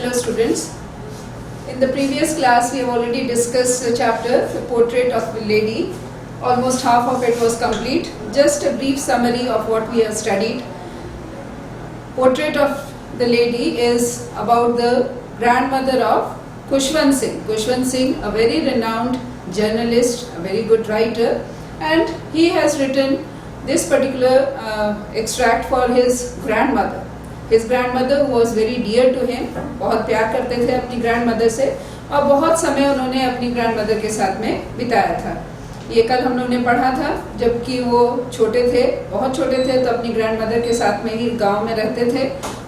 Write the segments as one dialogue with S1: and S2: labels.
S1: chapter, students. In the previous class, we have already discussed the chapter, the portrait of the lady. Almost half of it was complete. Just a brief summary of what we have studied. Portrait of the lady is about the grandmother of Khushwant Singh. Khushwant Singh, a very renowned journalist, a very good writer, and he has written this particular extract for his grandmother. His grandmother was very dear to him, बहुत प्यार करते थे अपनी grandmother से और बहुत समय उन्होंने अपनी grandmother के साथ में बिताया था. ये कल हम लोगों ने पढ़ा था जबकि वो छोटे थे, बहुत छोटे थे तो अपनी grandmother के साथ में ही गांव में रहते थे.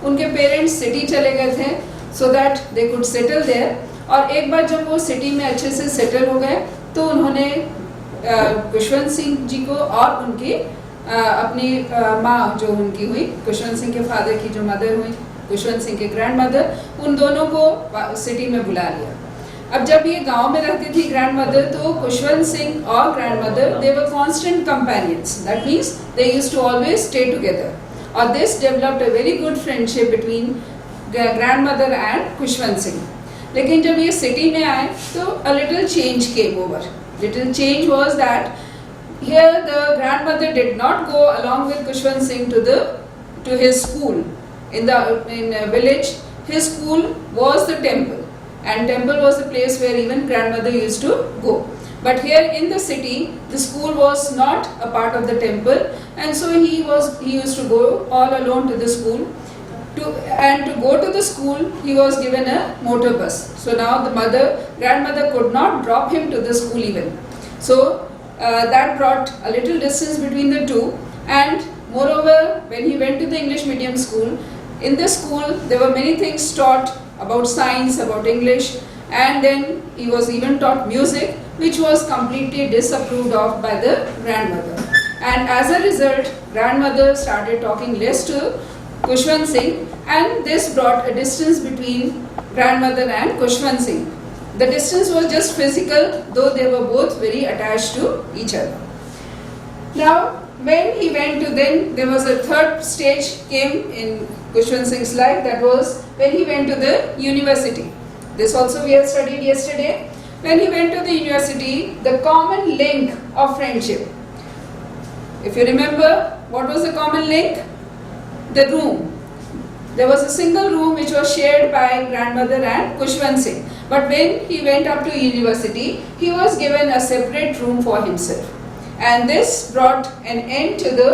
S1: उनके parents city चले गए थे so that they could settle there. और एक बार जब वो city में अच्छे से settle हो गए तो उन्होंने खुशवंत सिंह जी को और उनकी अपनी माँ जो उनकी हुई, खुशवंत सिंह के फादर की जो मदर हुई, खुशवंत सिंह के ग्रैंडमदर, उन दोनों को सिटी में बुला लिया. अब जब ये गांव में रहती थी ग्रैंडमदर, तो खुशवंत सिंह और grandmother they were constant companions. That means they used to always stay together. और this developed a very good friendship between grandmother and Khushwant Singh. लेकिन जब ये सिटी में आए तो a little change came over. Little change was that here the grandmother did not go along with Khushwant Singh to his school in village. His school was the temple, and temple was the place where even grandmother used to go. But here in the city, the school was not a part of the temple, and so he used to go all alone to the school. To go to the school, he was given a motor bus. So now the grandmother could not drop him to the school even. So that brought a little distance between the two, and moreover when he went to the English medium school, in the school there were many things taught about science, about English, and then he was even taught music, which was completely disapproved of by the grandmother. And as a result, grandmother started talking less to Khushwant Singh, and this brought a distance between grandmother and Khushwant Singh. The distance was just physical, though they were both very attached to each other. Now, when he went to, then there was a third stage came in Khushwant Singh's life. That was when he went to the university. This also we have studied yesterday. When he went to the university, the common link of friendship. If you remember, what was the common link? The room. There was a single room which was shared by grandmother and Khushwant Singh. But when he went up to university, he was given a separate room for himself. And this brought an end to the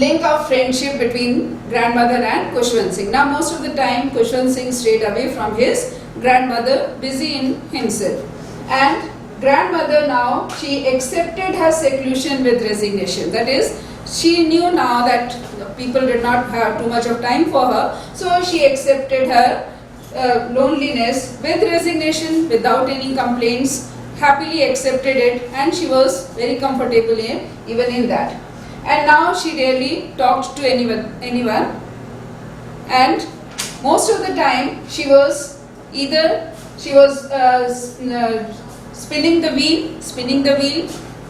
S1: link of friendship between grandmother and Khushwant Singh. Now most of the time, Khushwant Singh stayed away from his grandmother, busy in himself. And grandmother now, she accepted her seclusion with resignation. That is, she knew now that people did not have too much of time for her, so she accepted her loneliness with resignation, without any complaints, happily accepted it, and she was very comfortable even in that. And now she rarely talked to anyone, and most of the time she was spinning the wheel.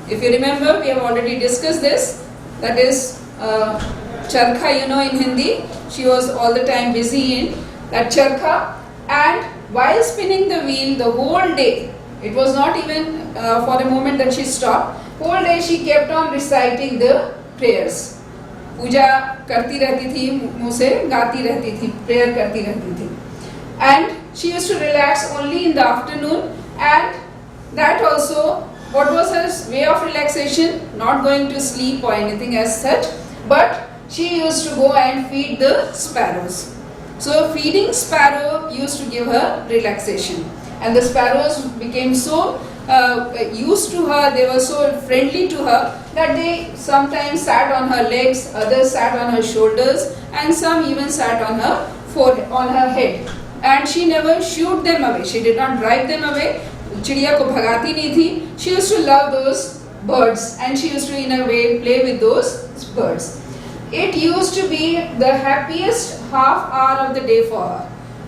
S1: If you remember, we have already discussed this. That is charkha, in Hindi. She was all the time busy in that charkha, and while spinning the wheel the whole day, it was not even for a moment that she stopped. Whole day she kept on reciting the prayers. पूजा करती रहती थी, मुँह से गाती रहती थी, prayer करती रहती थी. And she used to relax only in the afternoon, and that also, what was her way of relaxation? Not going to sleep or anything as such, but she used to go and feed the sparrows. So feeding sparrow used to give her relaxation, and the sparrows became so used to her, they were so friendly to her that they sometimes sat on her legs, others sat on her shoulders, and some even sat on her forehead, on her head. And she never shooed them away. She did not drive them away. चिड़िया को भगाती नहीं थी. She used to love those birds, and she used to in a way play with those birds. It used to be the happiest half hour of the day for her.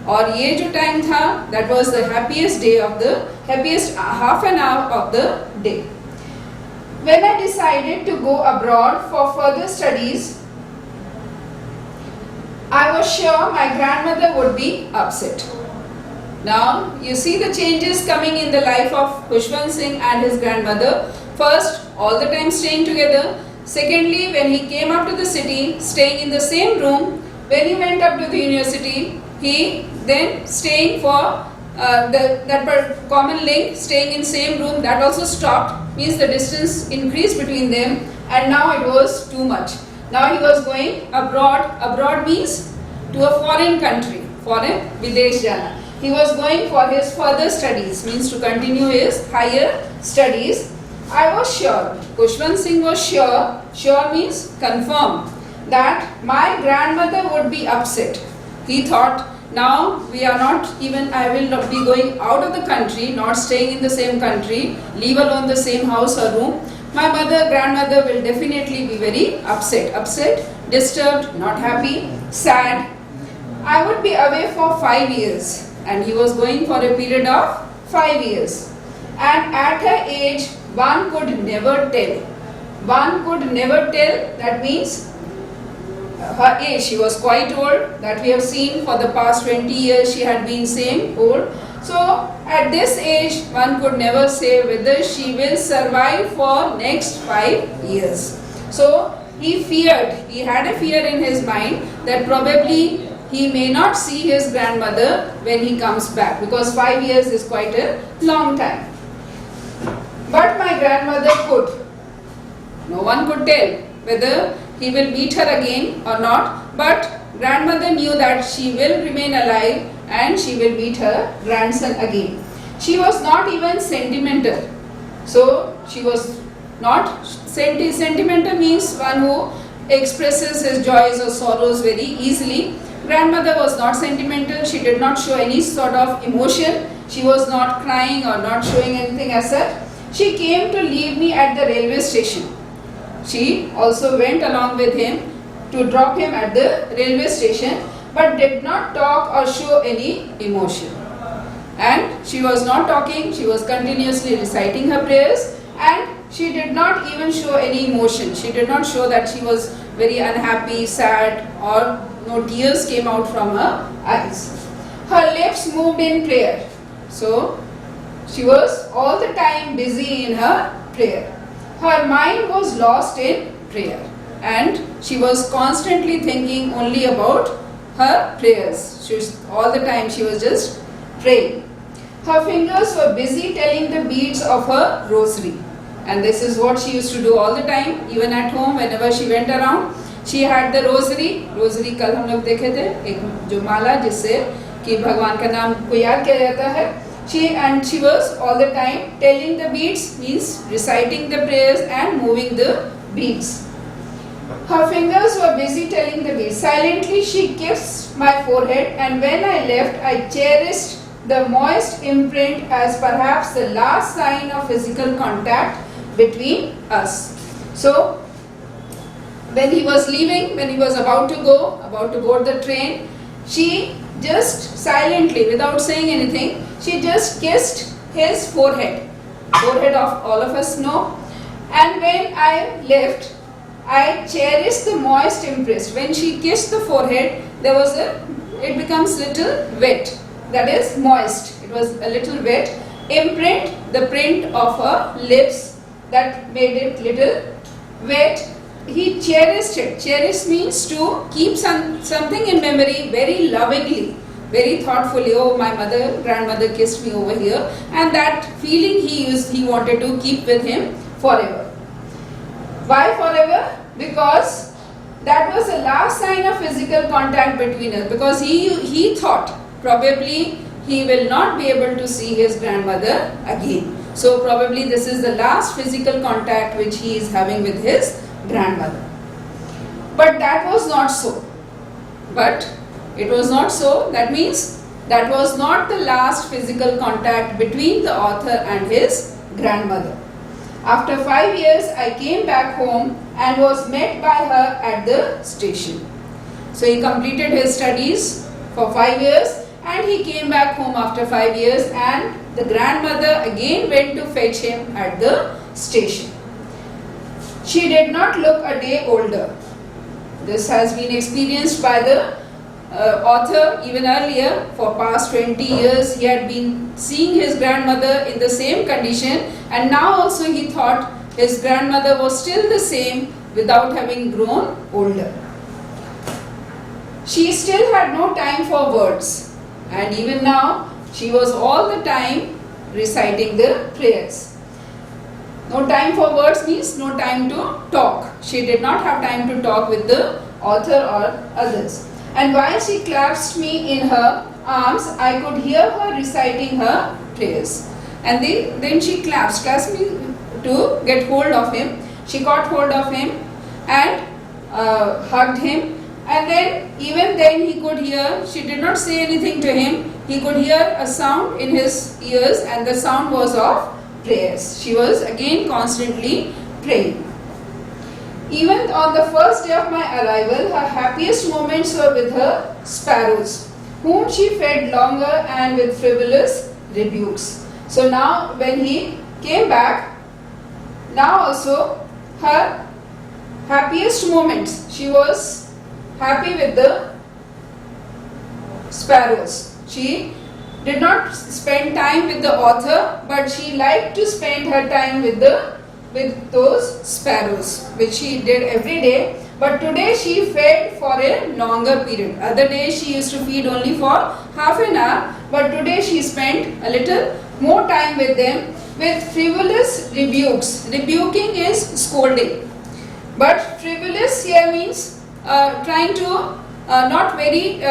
S1: और ये जो time था, that was the happiest half an hour of the day. When I decided to go abroad for further studies, I was sure my grandmother would be upset. Now you see the changes coming in the life of Khushwant Singh and his grandmother. First, all the time staying together. Secondly, when he came up to the city, staying in the same room. When he went up to the university, he then staying for that common link, staying in same room, that also stopped. Means the distance increased between them, and now it was too much. Now he was going abroad. Abroad means to a foreign country, foreign Videsh jana. He was going for his further studies, means to continue his higher studies. I was sure, Khushwant Singh was sure, sure means confirm, that my grandmother would be upset. He thought, now we are not even, I will not be going out of the country, not staying in the same country, leave alone the same house or room. My grandmother will definitely be very upset, disturbed, not happy, sad. I would be away for 5 years, and he was going for a period of 5 years. And at her age, one could never tell. One could never tell, that means her age, she was quite old, that we have seen for the past 20 years she had been same old. So at this age, one could never say whether she will survive for next 5 years. So he feared, he had a fear in his mind that probably he may not see his grandmother when he comes back, because 5 years is quite a long time. But my grandmother could. No one could tell whether he will meet her again or not, but grandmother knew that she will remain alive and she will meet her grandson again. She was not even sentimental. So she was not sentimental means one who expresses his joys or sorrows very easily. Grandmother was not sentimental. She did not show any sort of emotion. She was not crying or not showing anything as such. She came to leave me at the railway station. She also went along with him to drop him at the railway station, but did not talk or show any emotion. And she was not talking, she was continuously reciting her prayers, and she did not even show any emotion. She did not show that she was very unhappy, sad, or no tears came out from her eyes. Her lips moved in prayer. So she was all the time busy in her prayer. Her mind was lost in prayer, and she was constantly thinking only about her prayers. She was, all the time she was just praying. Her fingers were busy telling the beads of her rosary, and this is what she used to do all the time, even at home whenever she went around. She had the rosary. Rosary कल हम लोग देखे थे, एक जो माला जिससे कि भगवान का नाम को याद किया जाता है. She was all the time telling the beads, means reciting the prayers and moving the beads. Her fingers were busy telling the beads. Silently she kissed my forehead, and when I left, I cherished the moist imprint as perhaps the last sign of physical contact between us. So when he was leaving, when he was about to board the train, she just silently, without saying anything, she just kissed his forehead of all of us know. And when I left, I cherished the moist impress. When she kissed the forehead, it becomes little wet, that is moist. It was a little wet. Imprint, the print of her lips, that made it little wet. He cherished it. Cherish means to keep something in memory very lovingly, very thoughtfully. Oh, my grandmother kissed me over here, and that feeling he wanted to keep with him forever. Why forever? Because that was the last sign of physical contact between us. Because he thought probably he will not be able to see his grandmother again. So probably this is the last physical contact which he is having with his grandmother. But that was not so. But it was not so. That means that was not the last physical contact between the author and his grandmother. After 5 years, I came back home and was met by her at the station. So he completed his studies for 5 years, and he came back home after 5 years, and the grandmother again went to fetch him at the station. She did not look a day older. This has been experienced by the author, even earlier, for past 20 years, he had been seeing his grandmother in the same condition, and now also he thought his grandmother was still the same without having grown older. She still had no time for words, and even now she was all the time reciting the prayers. No time for words means no time to talk. She did not have time to talk with the author or others. And while she clasped me in her arms, I could hear her reciting her prayers. And then she clasped me to get hold of him. She got hold of him and hugged him. And then, even then, he could hear, she did not say anything to him, he could hear a sound in his ears, and the sound was of prayers. She was again constantly praying. Even on the first day of my arrival, her happiest moments were with her sparrows, whom she fed longer and with frivolous rebukes. So now, when he came back, now also her happiest moments, she was happy with the sparrows. She did not spend time with the author, but she liked to spend her time with those sparrows, which she did every day. But today she fed for a longer period. Other days she used to feed only for half an hour, but today she spent a little more time with them with frivolous rebukes. Rebuking is scolding, but frivolous here means trying to not very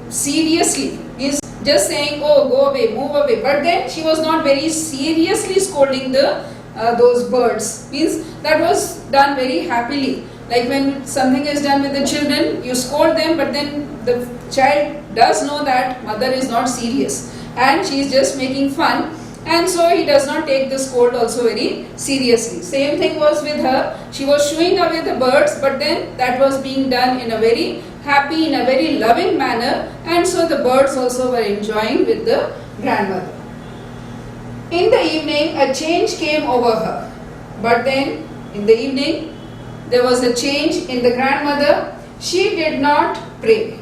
S1: seriously, is just saying, oh, go away, move away. But then she was not very seriously scolding those birds. Means that was done very happily. Like when something is done with the children, you scold them, but then the child does know that mother is not serious and she is just making fun. And so he does not take the scold also very seriously. Same thing was with her. She was shooing away the birds, but then that was being done in a very happy, in a very loving manner. And so the birds also were enjoying with the grandmother. In the evening, a change came over her. But then, in the evening, there was a change in the grandmother. She did not pray.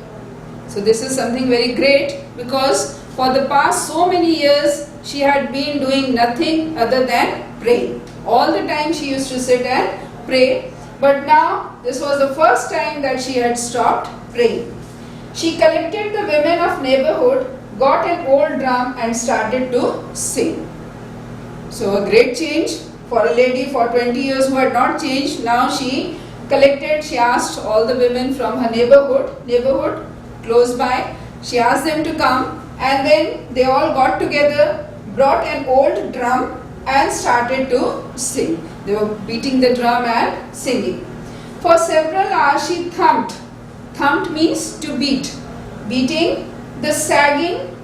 S1: So this is something very great, because for the past so many years, she had been doing nothing other than praying. All the time she used to sit and pray. But now, this was the first time that she had stopped praying. She collected the women of neighborhood, got an old drum and started to sing. So a great change for a lady for 20 years who had not changed. Now she asked all the women from her neighborhood close by, she asked them to come, and then they all got together, brought an old drum and started to sing. They were beating the drum and singing. For several hours she thumped. Thumped means to beat. Beating the sagging.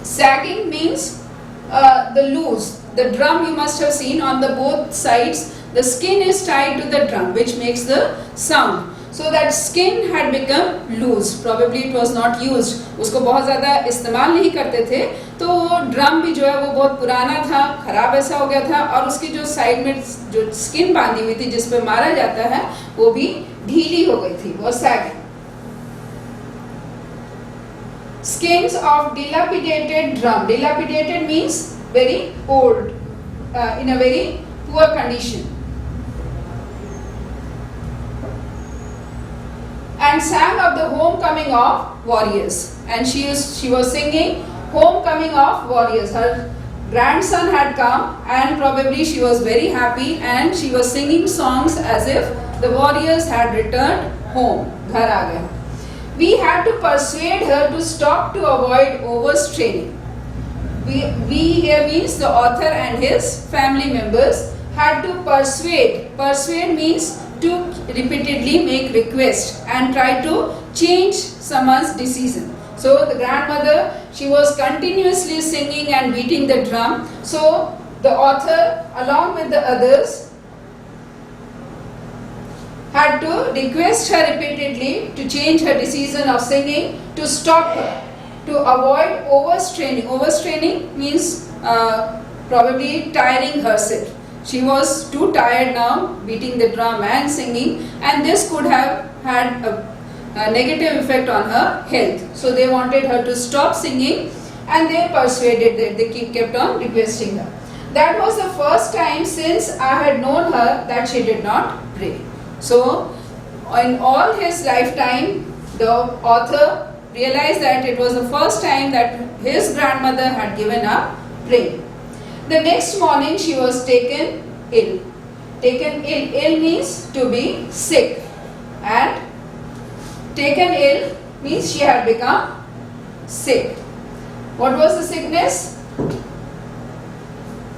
S1: Sagging means the loose. The drum, you must have seen on the both sides, the skin is tied to the drum, which makes the sound. So that skin had become loose. Probably it was not used. उसको बहुत ज़्यादा इस्तेमाल नहीं करते थे, तो वो drum भी जो है वो बहुत पुराना था, खराब ऐसा हो गया था, और उसकी जो साइड में जो स्किन बांधी हुई थी जिस पे मारा जाता है, वो भी ढीली हो गई थी, वो sagging. Skins of dilapidated drum. Dilapidated means very old, in a very poor condition. And sang of the homecoming of warriors. And she was singing homecoming of warriors. Her grandson had come and probably she was very happy, and she was singing songs as if the warriors had returned home. Ghar aa gaya. We had to persuade her to stop to avoid overstraining. We here means the author and his family members had to persuade. Persuade means to repeatedly make request and try to change someone's decision. So the grandmother, she was continuously singing and beating the drum. So the author along with the others had to request her repeatedly to change her decision of singing, to stop her, to avoid overstraining. Overstraining means probably tiring herself. She was too tired now beating the drum and singing, and this could have had a negative effect on her health. So they wanted her to stop singing, and they persuaded that they kept on requesting her. That was the first time since I had known her that she did not pray. So in all his lifetime, the author realized that it was the first time that his grandmother had given up praying. The next morning she was taken ill. Taken ill. Ill means to be sick. And taken ill means she had become sick. What was the sickness?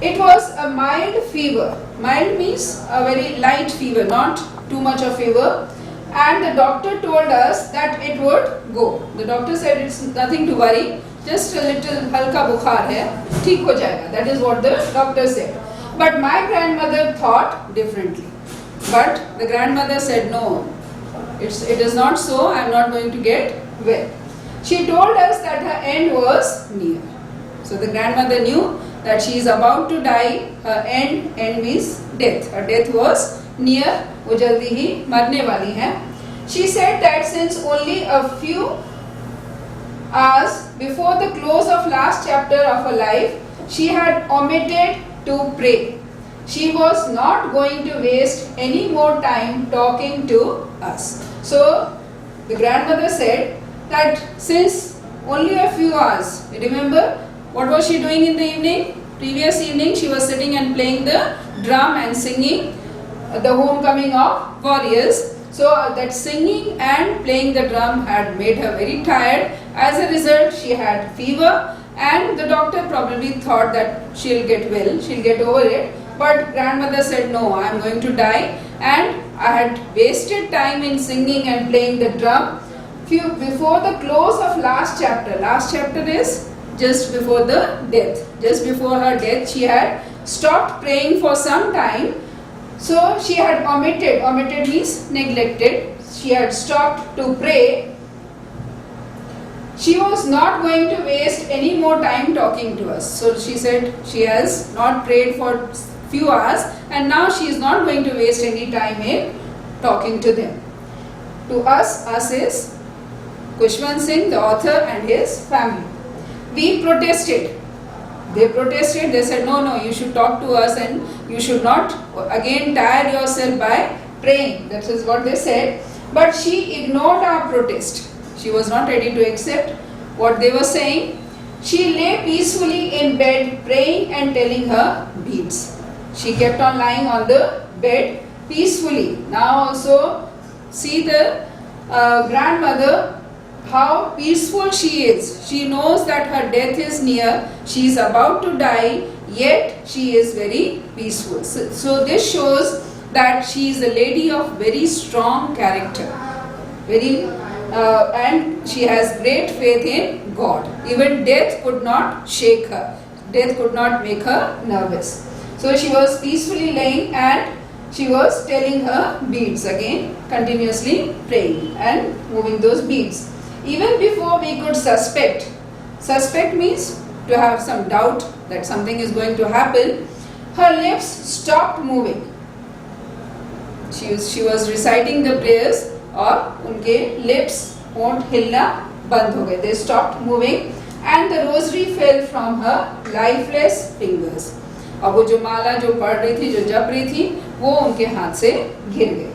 S1: It was a mild fever. Mild means a very light fever, not too much of fever. And the doctor told us that it would go. The doctor said it's nothing to worry, just a little halka bukhar hai, theek ho jayega. That is what the doctor said. But my grandmother thought differently. But the grandmother said, no, it is not so, I am not going to get well. She told us that her end was near. So the grandmother knew that she is about to die. Her end means death. Her death was near. वो जल्दी ही मरने वाली है. She said that since only a few hours before the close of last chapter of her life, she had omitted to pray. She was not going to waste any more time talking to us. So the grandmother said that since only a few hours, remember what was she doing in the evening? Previous evening she was sitting and playing the drum and singing the homecoming of warriors. So that singing and playing the drum had made her very tired. As a result, she had fever, and the doctor probably thought that she'll get well, she'll get over it. But grandmother said, no, I am going to die, and I had wasted time in singing and playing the drum. Before the close of last chapter. Last chapter is just before the death. Just before her death, she had stopped praying for some time. So she had omitted means neglected. She had stopped to pray. She was not going to waste any more time talking to us. So she said she has not prayed for few hours, and now she is not going to waste any time in talking to them. To us is Khushwant Singh, the author, and his family. We protested. They protested, they said, no, you should talk to us and you should not again tire yourself by praying. That is what they said. But she ignored our protest. She was not ready to accept what they were saying. She lay peacefully in bed praying and telling her beads. She kept on lying on the bed peacefully. Now also see the grandmother, how peaceful she is. She knows that her death is near. She is about to die, yet she is very peaceful. So this shows that she is a lady of very strong character. And she has great faith in God. Even death could not shake her. Death could not make her nervous. So she was peacefully laying and she was telling her beads again, continuously praying and moving those beads. Even before we could suspect means to have some doubt that something is going to happen, her lips stopped moving. She was reciting the prayers और उनके lips won't हिलना बंद हो गए. They stopped moving and the rosary fell from her lifeless fingers. अब वो जो माला जो पढ़ रही थी, जो जप रही थी, वो उनके हाथ से गिर गए.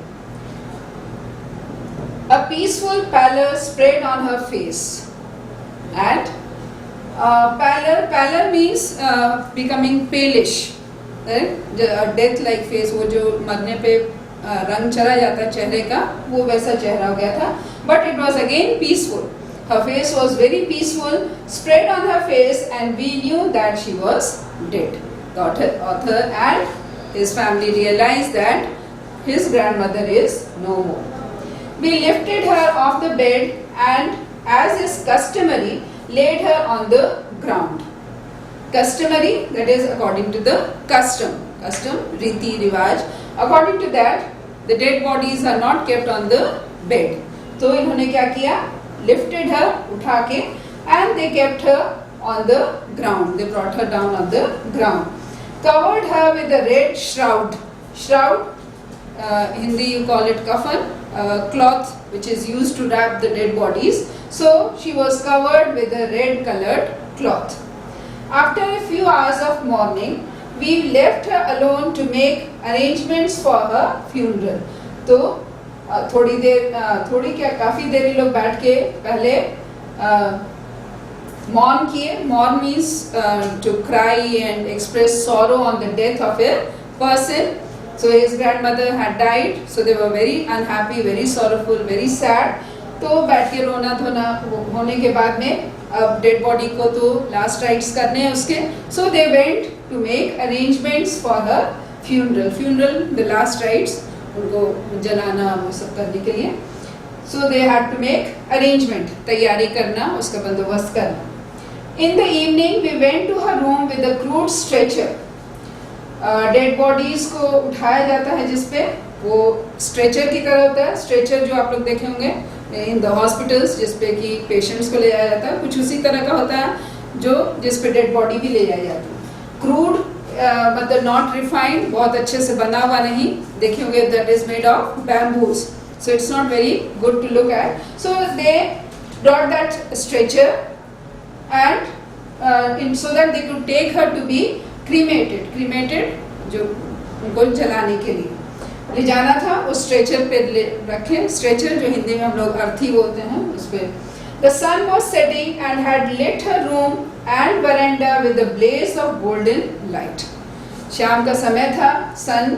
S1: A peaceful pallor spread on her face, and pallor means becoming palish, death-like face. वो जो मरने पे रंग चला जाता चेहरे का, वो वैसा चेहरा हो गया था. But it was again peaceful. Her face was very peaceful, spread on her face, and we knew that she was dead. The author and his family realized that his grandmother is no more. We lifted her off the bed and, as is customary, laid her on the ground. Customary, that is according to the custom, riti, rivaj. According to that, the dead bodies are not kept on the bed. So इन्होंने क्या किया? Lifted her, उठा के, and they kept her on the ground. They brought her down on the ground. Covered her with a red shroud. Shroud Hindi you call it kafan, cloth which is used to wrap the dead bodies. So she was covered with a red colored cloth. After a few hours of mourning, we left her alone to make arrangements for her funeral. तो थोड़ी क्या काफ़ी देर ये लोग बैठ के पहले mourn किए. Mourn means to cry and express sorrow on the death of a person. So his grandmother had died, so they were very unhappy, very sorrowful, very sad. तो बैठ के रोना धोना होने के बाद में अब डेड बॉडी को तो लास्ट राइट्स करने हैं उसके. So they went to make arrangements for her funeral the last rites, उनको जलाना वो सब करने के लिए. So they had to make arrangement, तैयारी करना, उसका बंदोबस्त करना. In the evening we went to her room with a crude stretcher. Dead bodies को उठाया जाता है जिसपे वो स्ट्रेचर की तरह होता है. स्ट्रेचर जो आप लोग देखे होंगे इन द हॉस्पिटल्स जिसपे कि पेशेंट्स को ले जाया जाता है, कुछ उसी तरह का होता है जो जिसपे डेड बॉडी भी ले जाई जाती है. क्रूड मतलब नॉट रिफाइंड, बहुत अच्छे से बना हुआ नहीं. देखे होंगे that is made of bamboos, so it's not very good to look at. So they brought that stretcher and so that they could take her to be cremated जो उनको जलाने के लिए ले जाना था. उस स्ट्रेचर पे रखे. स्ट्रेचर जो हिंदी में हम लोग अर्थी बोलते हैं उस पे. The sun was setting and had lit her room and verandah with the blaze of golden light. शाम का समय था, सन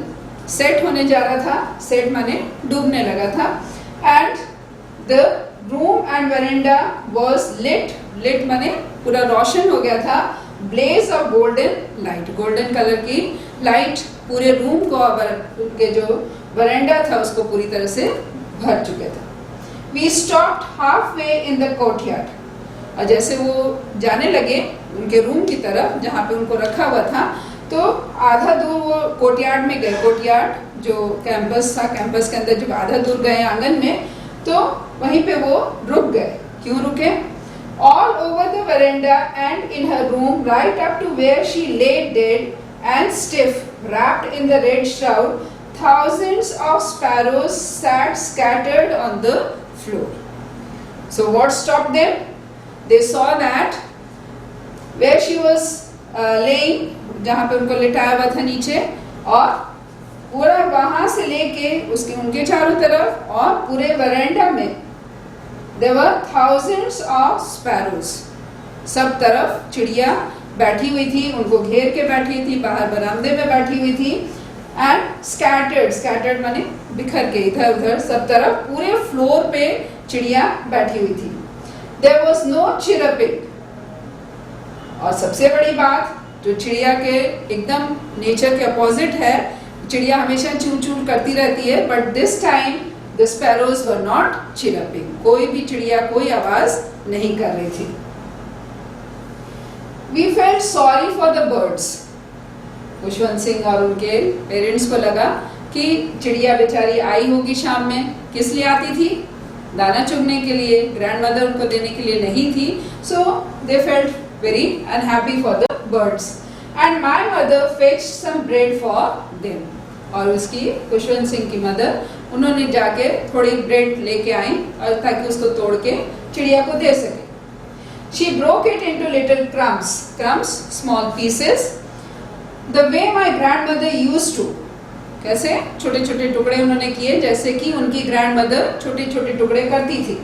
S1: सेट होने जा रहा था. सेट माने डूबने लगा था. And the room and verandah was lit माने पूरा रोशन हो गया था. Blaze of golden light, golden colour की लाइट पूरे रूम को के जो वरेंडा था उसको पूरी तरह से भर चुके थे. We stopped half way in the courtyard. और जैसे वो जाने लगे उनके रूम की तरफ जहाँ पे उनको रखा हुआ था, तो आधा दूर वो कोर्टयार्ड में गए. कोर्टयार्ड जो कैंपस था, कैंपस के अंदर जब आधा दूर गए आंगन में, तो वहीं पे वो रुक गए. क्यों रुके? All over the veranda and in her room, right up to where she lay dead and stiff, wrapped in the red shroud, thousands of sparrows sat scattered on the floor. So what stopped them? They saw that where she was laying, जहाँ पे उनको लिटाया हुआ था नीचे, और पूरा वहाँ से लेके उसके उनके चारों तरफ और पूरे वरेंडा में There were thousands of sparrows. सब तरफ चिड़िया बैठी हुई थी, उनको घेर के बैठी थी, बाहर बरामदे में बैठी हुई थी. एंड स्कैटर्ड माने बिखर के इधर उधर सब तरफ पूरे फ्लोर पे चिड़िया बैठी हुई थी. There was no chirruping. और सबसे बड़ी बात जो चिड़िया के एकदम नेचर के अपोजिट है, चिड़िया हमेशा चूं चूं करती रहती है, but this time The sparrows were not chirruping. कोई भी चिड़िया कोई आवाज नहीं कर रही थी. We felt sorry for the birds. Khushwant Singh और उनके पेरेंट्स को लगा कि चिड़िया बेचारी आई होगी शाम में. किस लिए आती थी? दाना चुगने के लिए. ग्रैंडमदर उनको देने के लिए नहीं थी. So they felt very unhappy for the birds. And my mother fetched some bread for them. और उसकी खुशवंत सिंह की मदर उन्होंने जाके थोड़ी ब्रेड लेके आई और ताकि उसको तोड़ के चिड़िया को दे सके. She broke it into little crumbs, small pieces, the way my grandmother used to. कैसे? छोटे छोटे टुकड़े उन्होंने किए जैसे कि उनकी ग्रैंडमदर छोटे छोटे टुकड़े करती थी.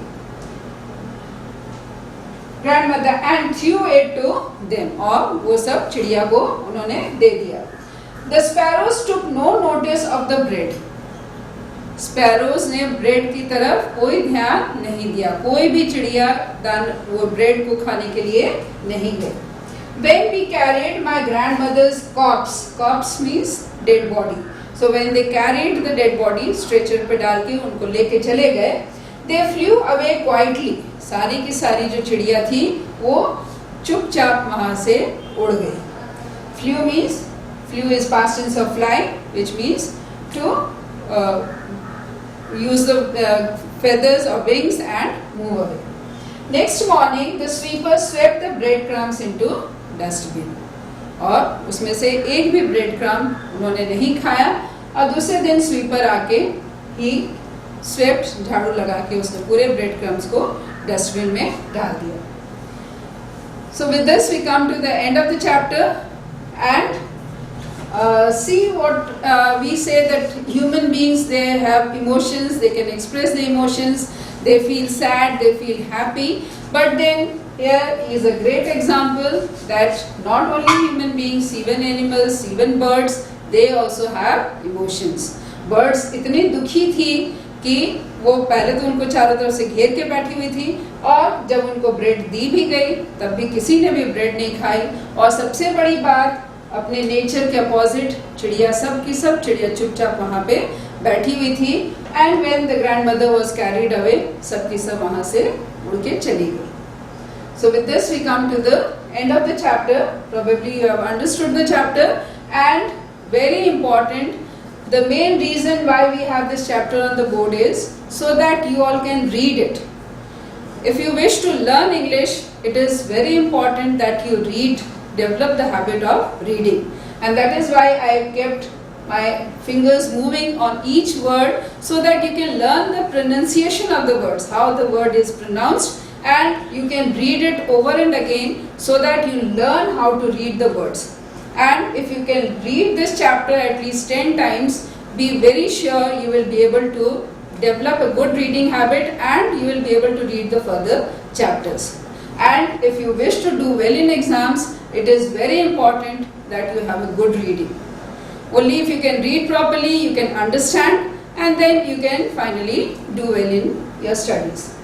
S1: Grandmother and threw it to them. और वो सब चिड़िया को उन्होंने दे दिया. The sparrows took no notice of the bread. Sparrows ने ब्रेड की तरफ कोई ध्यान नहीं दिया. कोई भी चिड़िया वो ब्रेड को खाने के लिए नहीं गए. When we carried my grandmother's corpse means dead body. So when they carried the dead body, stretcher पे डाल के उनको लेके चले गए. They flew away quietly. सारी की सारी जो चिड़िया थी वो चुपचाप वहाँ से उड़ गई. Flew is past tense of fly, which means to use the feathers or wings and move away. Next morning, the sweeper swept the breadcrumbs into dustbin. और उसमें से एक भी ब्रेड क्रम्ब उन्होंने नहीं खाया. और दूसरे दिन स्वीपर आके ही स्वेप्ट, झाड़ू लगा के उसने पूरे ब्रेड क्रम्स को डस्टबिन में डाल दिया. So with this we come to the end of the chapter and see what we say that human beings, they have emotions, they can express the emotions, they feel sad, they feel happy, but then here is a great example that not only human beings, even animals, even birds, they also have emotions. Birds इतनी दुखी थी कि वो पहले तो उनको चारों तरफ से घेर के बैठी हुई थी और जब उनको ब्रेड दी भी गई तब भी किसी ने भी ब्रेड नहीं खाई. और सबसे बड़ी बात, अपने नेचर के अपोजिट चिड़िया, सब की सब चिड़िया चुपचाप वहाँ पे बैठी हुई थी. And when the grandmother was carried away, सब की सब वहाँ से उड़ के चली गई. So with this we come to the end of the chapter. Probably you have understood the chapter, and very important, the main reason why we have this chapter on the board is so that you all can read it. If you wish to learn English, it is very important that you read, develop the habit of reading, and that is why I kept my fingers moving on each word so that you can learn the pronunciation of the words, how the word is pronounced, and you can read it over and again so that you learn how to read the words. And if you can read this chapter at least 10 times, be very sure you will be able to develop a good reading habit and you will be able to read the further chapters. And if you wish to do well in exams, it is very important that you have a good reading. Only if you can read properly, you can understand, and then you can finally do well in your studies.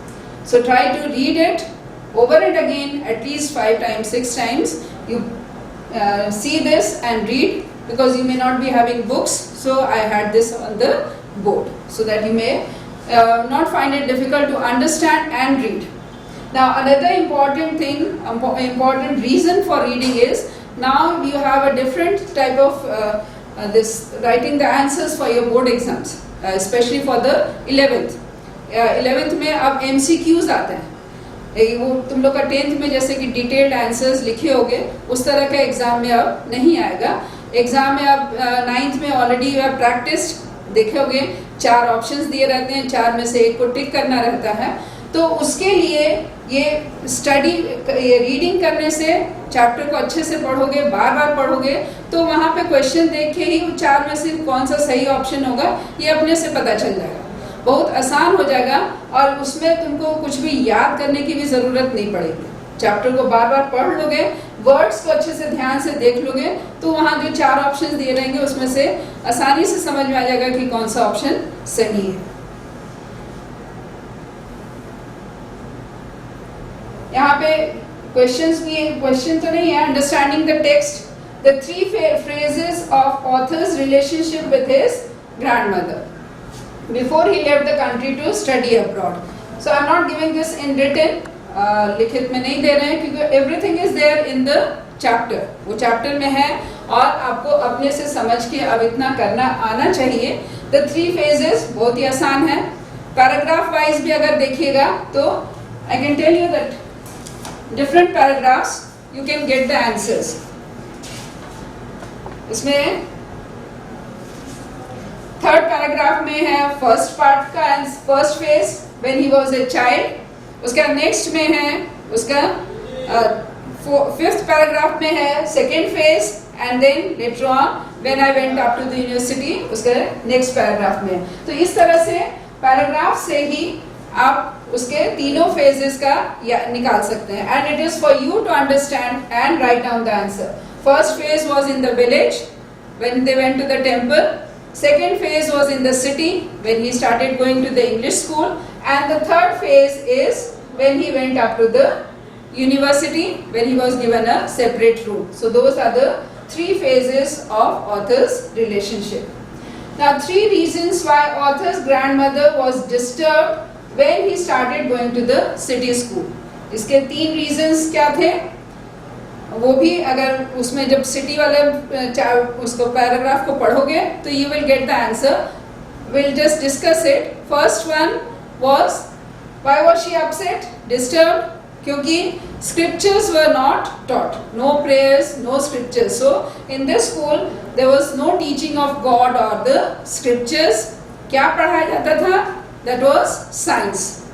S1: So try to read it over and again at least 5 times, 6 times. You see this and read, because you may not be having books, so I had this on the board so that you may not find it difficult to understand and read. Now another important thing, important reason for reading is, now you have a different type of this writing the answers for your board exams, especially for the 11th. 11th में अब MCQs आते हैं. वो तुम लोग का 10th में जैसे कि डिटेल्ड आंसर्स लिखे होगे, उस तरह का एग्जाम में अब नहीं आएगा. एग्जाम में अब 9th में ऑलरेडी यू हैव प्रैक्टिस्ड, देखे होगे 4 ऑप्शंस दिए रहते हैं, 4 में से एक को टिक करना रहता है. तो उसके लिए ये स्टडी, ये रीडिंग करने से चैप्टर को अच्छे से पढ़ोगे, बार बार पढ़ोगे, तो वहाँ पे क्वेश्चन देख के ही 4 में से कौन सा सही ऑप्शन होगा ये अपने से पता चल जाएगा. बहुत आसान हो जाएगा और उसमें तुमको कुछ भी याद करने की भी ज़रूरत नहीं पड़ेगी. चैप्टर को बार बार पढ़ लोगे, वर्ड्स को अच्छे से ध्यान से देख लोगे, तो वहाँ जो 4 ऑप्शन दिए रहेंगे उसमें से आसानी से समझ में आ जाएगा कि कौन सा ऑप्शन सही है. यहाँ पे क्वेश्चंस भी, क्वेश्चन तो नहीं है, understanding the text, the 3 phrases of author's relationship with his grandmother before he left the country to study abroad. So I am not giving this in written, लिखित में नहीं दे रहे हैं क्योंकि everything is there in the chapter, वो chapter में है और आपको अपने से समझ के अब इतना करना आना चाहिए. The 3 phases बहुत ही आसान है. पैराग्राफ वाइज भी अगर देखिएगा तो I can tell you that different paragraphs you can get the answers. इसमें 3rd पैराग्राफ में है फर्स्ट पार्ट का first phase when he was a child. उसका नेक्स्ट में है उसका 5th पैराग्राफ में है second phase, and then later on when I went up to the university उसके नेक्स्ट पैराग्राफ में. तो इस तरह से पैराग्राफ से ही आप उसके तीनों फेजेस का निकाल सकते हैं. And it is for you to understand and write down the answer. First phase was in the village when they went to the temple. Second phase was in the city when he started going to the English school, and the 3rd phase is when he went up to the university when he was given a separate room. So those are the 3 phases of author's relationship. Now 3 reasons why author's grandmother was disturbed when he started going to the city school. इसके 3 reasons क्या थे, वो भी अगर उसमें जब city वाले उसको पैराग्राफ को पढ़ोगे तो you will get the answer. Will just discuss it. First one was why was she upset, disturbed, क्योंकि Scriptures were not taught, no prayers, no scriptures. So in this school there was no teaching of God or the scriptures. क्या पढ़ाया जाता था? That was science.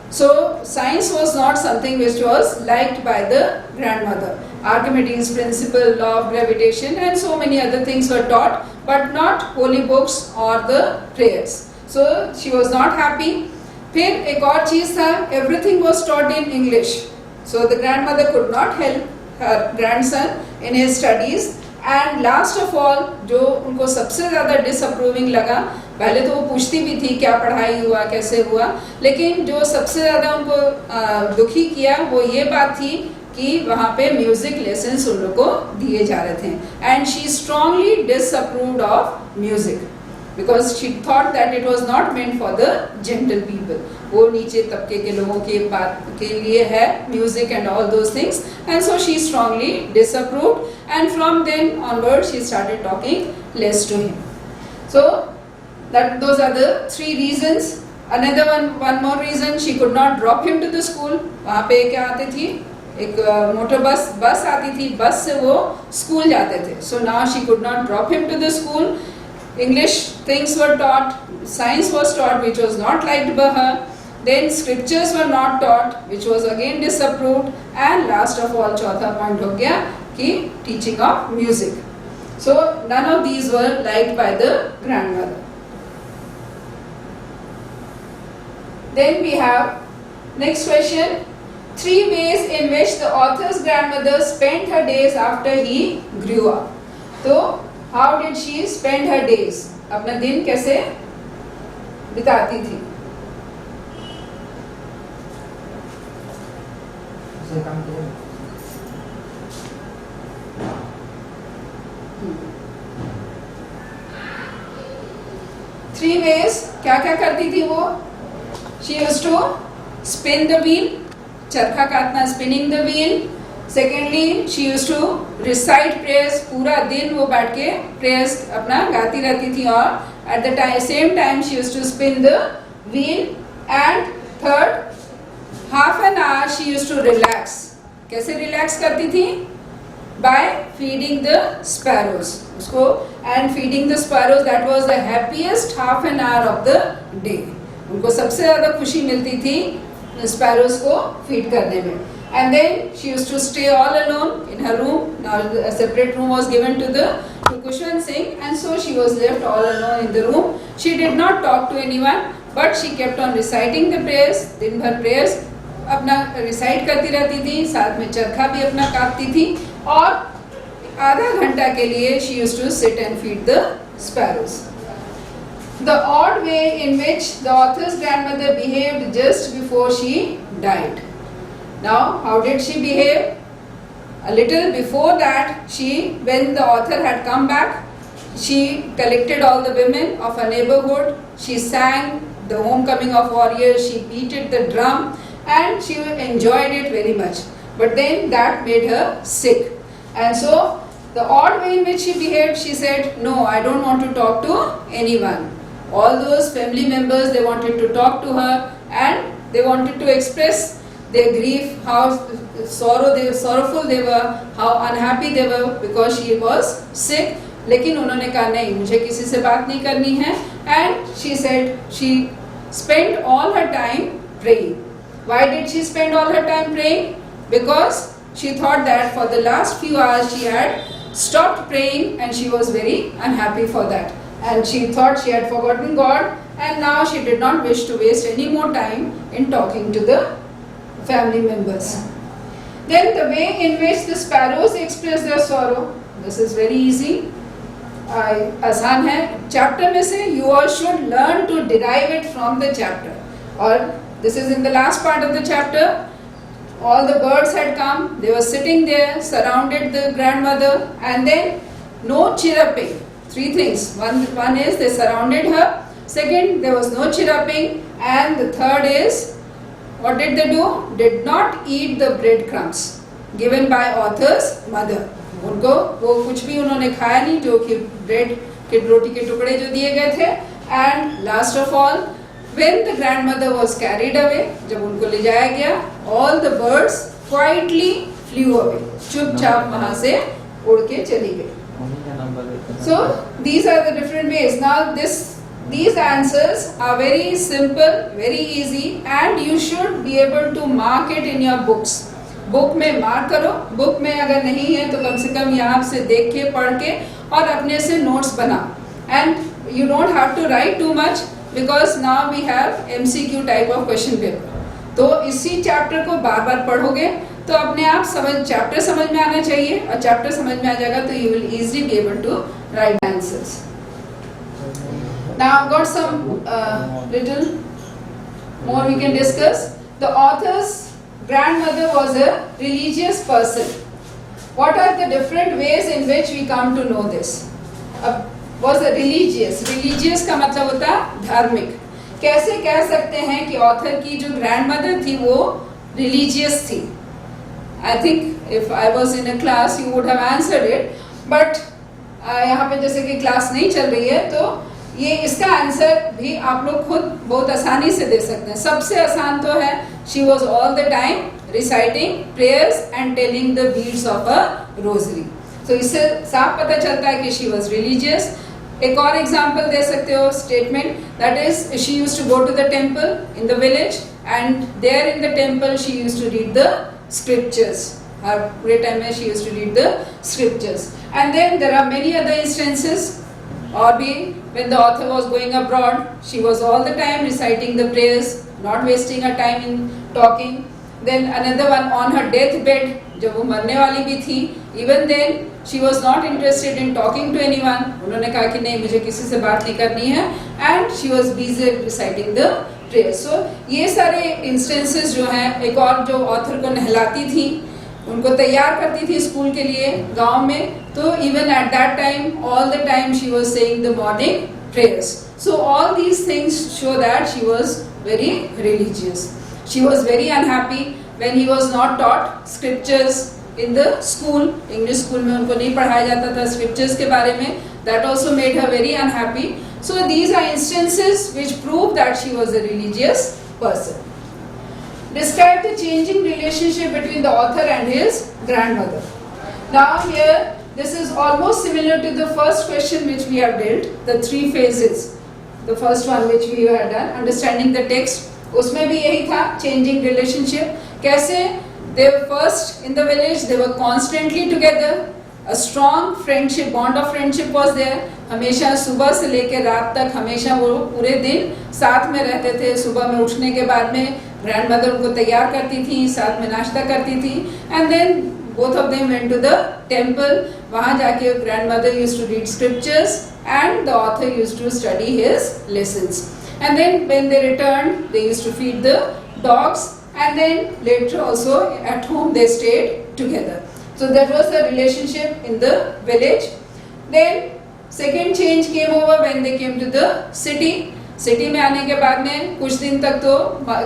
S1: So science was not something which was liked by the grandmother. Archimedes principle, law of gravitation and so many other things were taught, but not holy books or the prayers. So she was not happy. फिर एक और चीज था, everything was taught in English. So the grandmother could not help her grandson in his studies. And last of all, जो उनको सबसे ज़्यादा disapproving लगा, पहले तो वो पूछती भी थी क्या पढ़ाई हुआ, कैसे हुआ, लेकिन जो सबसे ज़्यादा उनको दुखी किया वो ये बात थी कि वहाँ पे म्यूजिक लेसन्स उन लोग को दिए जा रहे थे. And she strongly disapproved of music. Because she thought that it was not meant for the gentle people. वो नीचे तबके के लोगों के बात के लिए है music and all those things, and so she strongly disapproved. And from then onward, she started talking less to him. So those are the three reasons. Another one more reason, she could not drop him to the school. वहाँ पे क्या आती थी? एक motor बस आती थी, बस से वो स्कूल जाते थे. So now she could not drop him to the school. English things were taught, science was taught which was not liked by her, then scriptures were not taught which was again disapproved, and last of all चौथा point हो गया कि teaching of music. So none of these were liked by the grandmother. Then we have next question, 3 ways in which the author's grandmother spent her days after he grew up. तो how did she spend her days? अपना दिन कैसे बिताती थी? Three ways, क्या क्या करती थी वो? She used to spin the wheel, चरखा काटना, spinning the wheel. Secondly, she used to recite prayers. पूरा दिन वो बैठ के prayers अपना गाती रहती थी, और at the same time she used to spin the wheel. And third, half an hour she used to relax. कैसे relax करती थी? By feeding the sparrows. उसको and feeding the sparrows, that was the happiest half an hour of the day. उनको सबसे ज़्यादा खुशी मिलती थी sparrows को feed करने में. And then she used to stay all alone in her room. Now a separate room was given to Kushwan Singh, and so she was left all alone in the room. She did not talk to anyone, but she kept on reciting the prayers. दिन भर prayers अपना recite करती रहती थी, साथ में चरखा भी अपना काटती थी, और आधा घंटा के लिए she used to sit and feed the sparrows. The odd way in which the author's grandmother behaved just before she died. Now, how did she behave? A little before that, when the author had come back, she collected all the women of her neighborhood. She sang the homecoming of warriors. She beated the drum, and she enjoyed it very much. But then that made her sick, and so the odd way in which she behaved, she said, "No, I don't want to talk to anyone." All those family members, they wanted to talk to her, and they wanted to express their grief, how sorrowful they were, how unhappy they were because she was sick. लेकिन उन्होंने कहा नहीं, मुझे किसी से बात नहीं करनी है. And she said she spent all her time praying. Why did she spend all her time praying? Because she thought that for the last few hours she had stopped praying, and she was very unhappy for that. And she thought she had forgotten God, and now she did not wish to waste any more time in talking to the family members. Then the way in which the sparrows express their sorrow, this is very easy. आसान है. Chapter में से you all should learn to derive it from the chapter. और this is in the last part of the chapter. All the birds had come. They were sitting there, surrounded the grandmother, and then no chirruping. 3 things. One is they surrounded her. Second, there was no chirruping, and the third is, what did they do? Did not eat the breadcrumbs given by author's mother. उनको वो कुछ भी उन्होंने खाया नहीं, जो कि bread के रोटी के टुकड़े जो दिए गए थे. And last of all, when the grandmother was carried away, जब उनको ले जाया गया, all the birds quietly flew away. चुपचाप वहां से उड़ के चली गई. So these are the different ways. Now these answers are very simple, very easy, and you should be able to mark it in your books. Book में mark करो. Book में अगर नहीं है तो कम से कम यहाँ से देख के पढ़ के और अपने से नोट्स बना. And you don't have to write too much because now we have MCQ type of question paper. तो इसी चैप्टर को बार बार पढ़ोगे तो अपने आप चैप्टर समझ में आना चाहिए, और चैप्टर समझ में आ जाएगा तो you will easily be able to write answers. Now I've got some little more we can discuss. The author's grandmother was a religious person. What are the different ways in which we come to know this? Was a religious का मतलब होता है धार्मिक. कैसे कह सकते हैं कि ऑथर की जो ग्रैंडमदर थी वो रिलीजियस थी? I think if I was in a class you would have answered it, but यहाँ पे जैसे कि क्लास नहीं चल रही है तो ये इसका आंसर भी आप लोग खुद बहुत आसानी से दे सकते हैं. सबसे आसान तो है she was all the time reciting prayers and telling the beads of a rosary. तो इससे साफ पता चलता है कि शी वॉज रिलीजियस. एक और एग्जाम्पल दे सकते हो statement, that is she used to go to the temple in the village and there in the temple she used to read the scriptures. हर पूरे टाइम में she used to read the scriptures. And then there are many other instances. Or be when the author was going abroad, she was all the time reciting the prayers, not wasting her time in talking. Then another one on her deathbed, जब वो मरने वाली भी थी, even then she was not interested in talking to anyone. उन्होंने कहा कि नहीं मुझे किसी से बात नहीं करनी है, and she was busy reciting the prayers. So ये सारे instances जो हैं, एक और जो author को नहलाती थी, उनको तैयार करती थी स्कूल के लिए गांव में, तो even at that time all the time she was saying the morning prayers. So all these things show that she was very religious. She was very unhappy when he was not taught scriptures in the school. English school में उनको नहीं पढ़ाया जाता था scriptures के बारे में. That also made her very unhappy. So these are instances which prove that she was a religious person. Describe the changing relationship between the author and his grandmother. Now here, this is almost similar to the first question which we have dealt, the 3 phases. The first one which we had done, understanding the text. उसमें भी यही था, changing relationship. कैसे they were first in the village, they were constantly together. A strong friendship, bond of friendship was there. हमेशा सुबह से लेकर रात तक हमेशा वो पूरे दिन साथ में रहते थे. सुबह में उठने के बाद में ग्रैंडमदर उनको तैयार करती थी, साथ में नाश्ता करती थी. And then both of them went to the temple. वहाँ जाके grandmother used to read scriptures and the author used to study his lessons. And then when they return they used to feed the dogs and then later also at home they stayed together. So that was the relationship in the village. Then second change came over when they came to the city. City में आने के बाद में कुछ दिन तक तो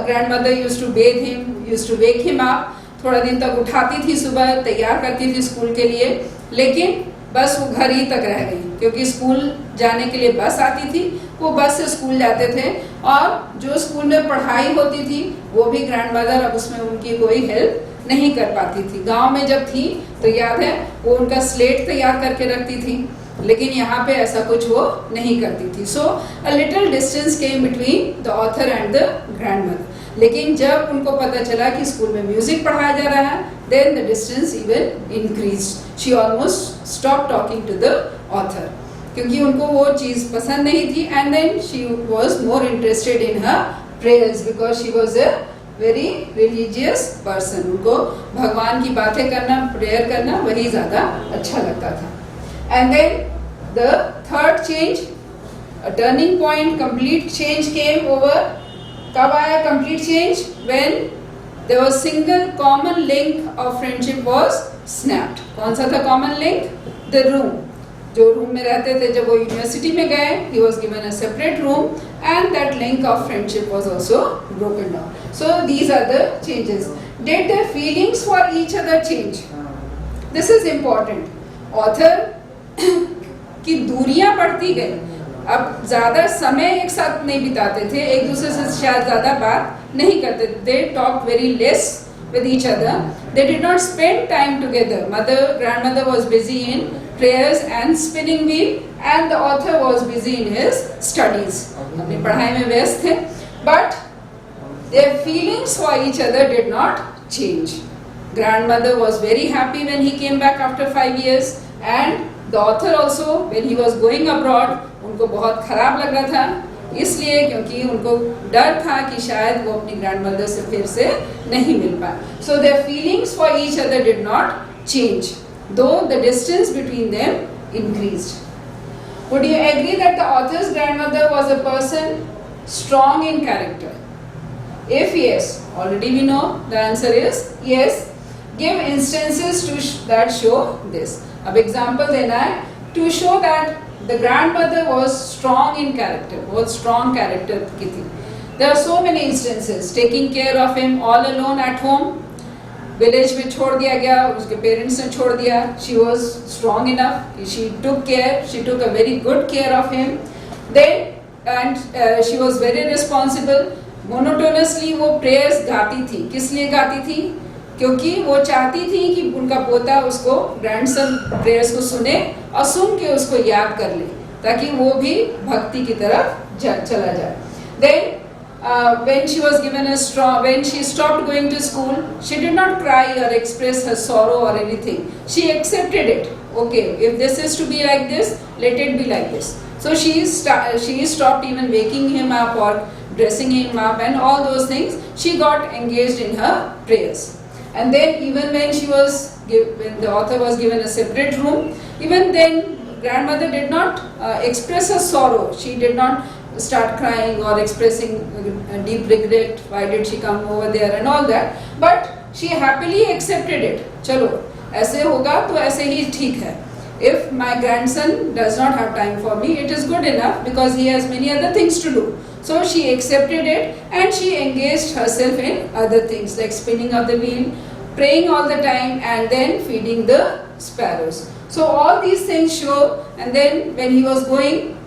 S1: grandmother used to bathe him, used to wake him up. थोड़ा दिन तक उठाती थी सुबह, तैयार करती थी स्कूल के लिए, लेकिन बस वो घर ही तक रह गई क्योंकि स्कूल जाने के लिए बस आती थी. वो बस से स्कूल जाते थे और जो स्कूल में पढ़ाई होती थी वो भी ग्रैंडमदर अब उसमें उनकी कोई हेल्प नहीं कर पाती थी. गांव में जब थी तो याद है वो उनका स्लेट तैयार करके रखती थी, लेकिन यहाँ पे ऐसा कुछ वो नहीं करती थी. So a little distance came between the author and the grandmother. लेकिन जब उनको पता चला कि स्कूल में म्यूजिक पढ़ाया जा रहा है, then the distance even increased. She almost stop talking to the author क्योंकि उनको वो चीज़ पसंद नहीं थी. And then she was more interested in her prayers because she was a very religious person. उनको भगवान की बातें करना, प्रेयर करना वही ज़्यादा अच्छा लगता था. And then the third change, a turning point, complete change came over. कब आया complete change? When there was single common link of friendship was snapped. कौन सा था कॉमन लिंक? The room. जो रूम में रहते थे जब वो यूनिवर्सिटी में गए, he was given a separate room and that link of friendship was also broken down. So these are the changes. Did their feelings for each other change? This is important. Author की दूरियां बढ़ती गई. अब ज़्यादा समय एक साथ नहीं बिताते थे, एक दूसरे से शायद ज़्यादा बात नहीं करते. They talked very less with each other. They did not spend time together. Grandmother was busy in prayers and spinning wheel, and the author was busy in his studies. अपनी पढ़ाई में व्यस्त थे, but their feelings for each other did not change. Grandmother was very happy when he came back after 5 years, and the author also, when he was going abroad, उनको बहुत खराब लग रहा था, इसलिए क्योंकि उनको डर था कि शायद वो अपनी ग्रैंडमदर से फिर से नहीं मिल पाए. So their feelings for each other did not change, though the distance between them increased. Would you agree that the author's grandmother was a person strong in character? If yes, already we know the answer is yes. Give instances that show this. अब example देना है to show that the grandmother was strong in character, बहुत strong character की थी. There are so many instances. Taking care of him all alone at home, village में छोड़ दिया गया, उसके parents ने छोड़ दिया. She was strong enough. She took care. She took a very good care of him. Then she was very responsible. Monotonously वो prayers गाती थी. किस लिए गाती थी? क्योंकि वो चाहती थी कि उनका पोता उसको ग्रैंडसन प्रेयर्स को सुने और सुन के उसको याद कर ले, ताकि वो भी भक्ति की तरफ चला जाए. Then when she stopped going to school, she did not cry or express her sorrow or anything. She accepted it. Okay, if this is to be like this, let it be like this. So she stopped even waking him up or dressing him up and all those things. She got engaged in her prayers. And then even when when the author was given a separate room, even then grandmother did not express her sorrow. She did not start crying or expressing deep regret. Why did she come over there and all that? But she happily accepted it. चलो ऐसे होगा तो ऐसे ही ठीक है. If my grandson does not have time for me, it is good enough because he has many other things to do. So she accepted it and she engaged herself in other things like spinning of the wheel, praying all the time, and then feeding the sparrows. So all these things show. And then when he was going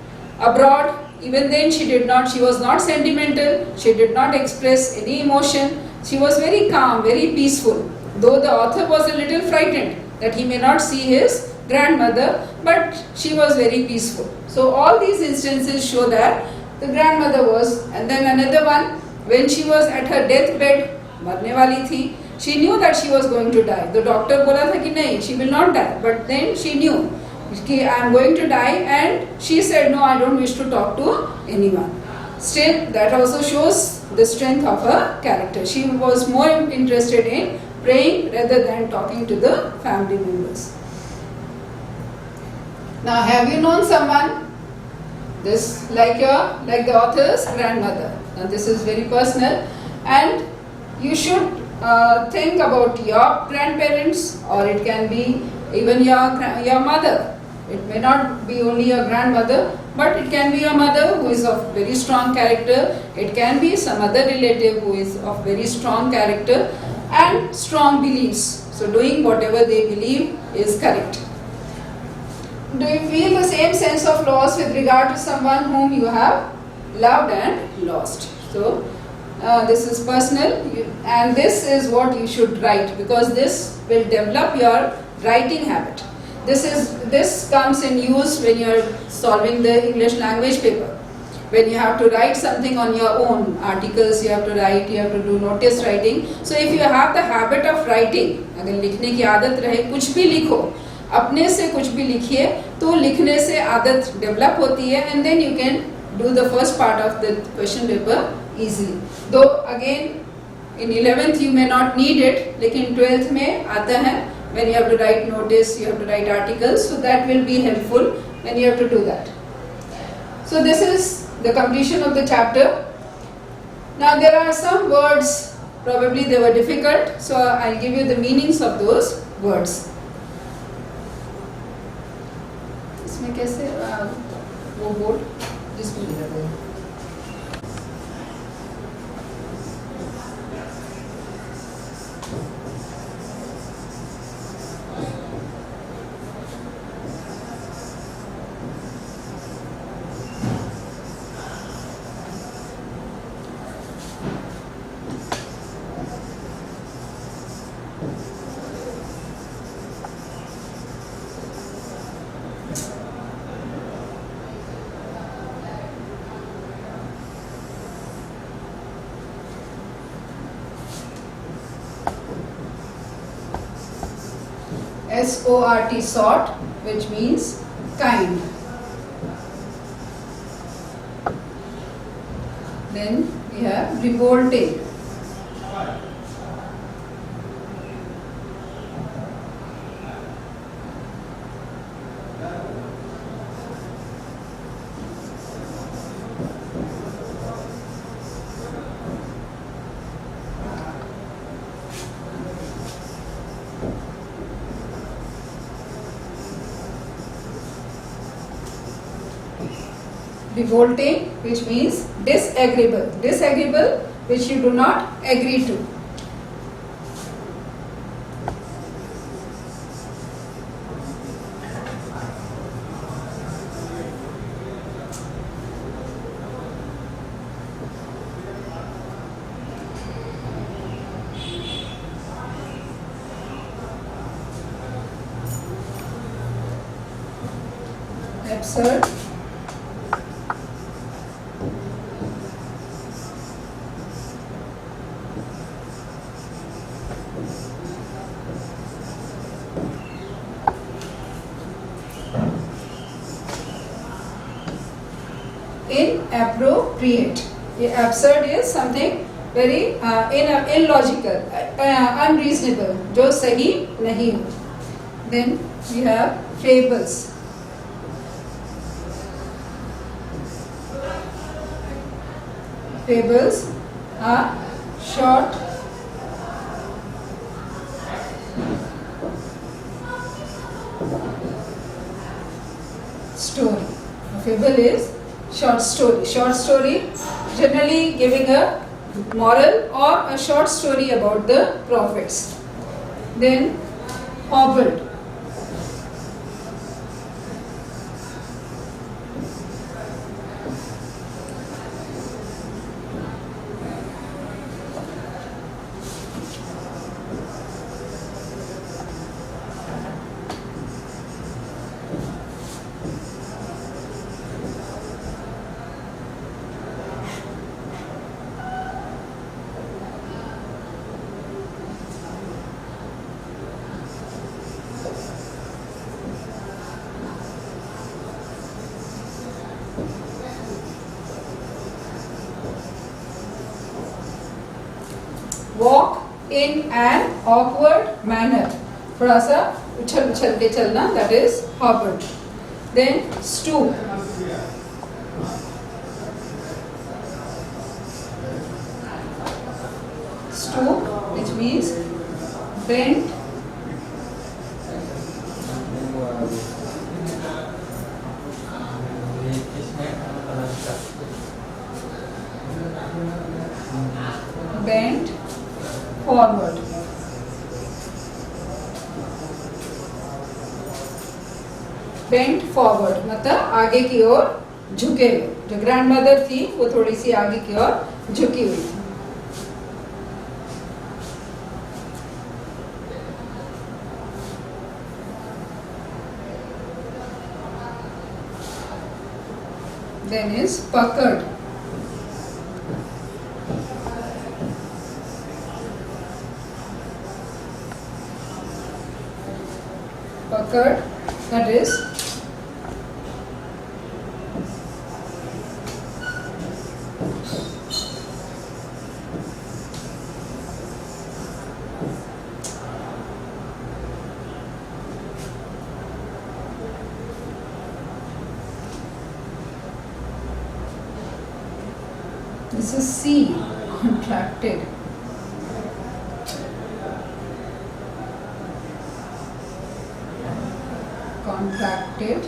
S1: abroad, even then she was not sentimental, she did not express any emotion. She was very calm, very peaceful. Though the author was a little frightened that he may not see his grandmother, but she was very peaceful. So all these instances show that the grandmother was. And then another one, when she was at her deathbed, मरने वाली थी, she knew that she was going to die. The doctor बोला था कि नहीं, she will not die, but then she knew कि I am going to die, and she said no, I don't wish to talk to anyone. Still, that also shows the strength of her character. She was more interested in praying rather than talking to the family members. Now, have you known someone this like the author's grandmother? Now, this is very personal, and you should think about your grandparents, or it can be even your mother. It may not be only your grandmother, but it can be your mother who is of very strong character. It can be some other relative who is of very strong character and strong beliefs. So doing whatever they believe is correct. Do you feel the same sense of loss with regard to someone whom you have loved and lost? So this is personal, and this is what you should write, because this will develop your writing habit. This comes in use when you are solving the English language paper. When you have to write something on your own, articles you have to write, you have to do notice writing. So if you have the habit of writing, अगर लिखने की आदत रहे, कुछ भी लिखो, अपने से कुछ भी लिखिए, तो लिखने से आदत डेवलप होती है, and then you can do the first part of the question paper easily. Though again in 11th you may not need it, लेकिन 12th में आता है, when you have to write notice, you have to write articles, so that will be helpful when you have to do that. So this is the completion of the chapter. Now there are some words, probably they were difficult, so I'll give you the meanings of those words. इसमें कैसे वो board जिसमें लिखा है S-O-R-T, sort, which means kind. Then we have revolting. Revolting, which means disagreeable. Disagreeable, which you do not agree to. Absurd. Inappropriate. Absurd is something very illogical, unreasonable, जो सही नहीं हो. Then we have fables. Fables are short story. A fable is short story. Short story generally giving a moral or a short story about the prophets. Then hobbled. Walk in an awkward manner. थोड़ा सा उछल उछल के चलना, that is hobbled. Then stoop. Stoop, which means bend. Bend forward. Bend forward मतलब आगे की ओर झुके हुए. जो ग्रैंडमदर थी वो थोड़ी सी आगे की ओर झुकी हुई थी. Then is puckered. Puckered, that is this is C, contracted. Contracted.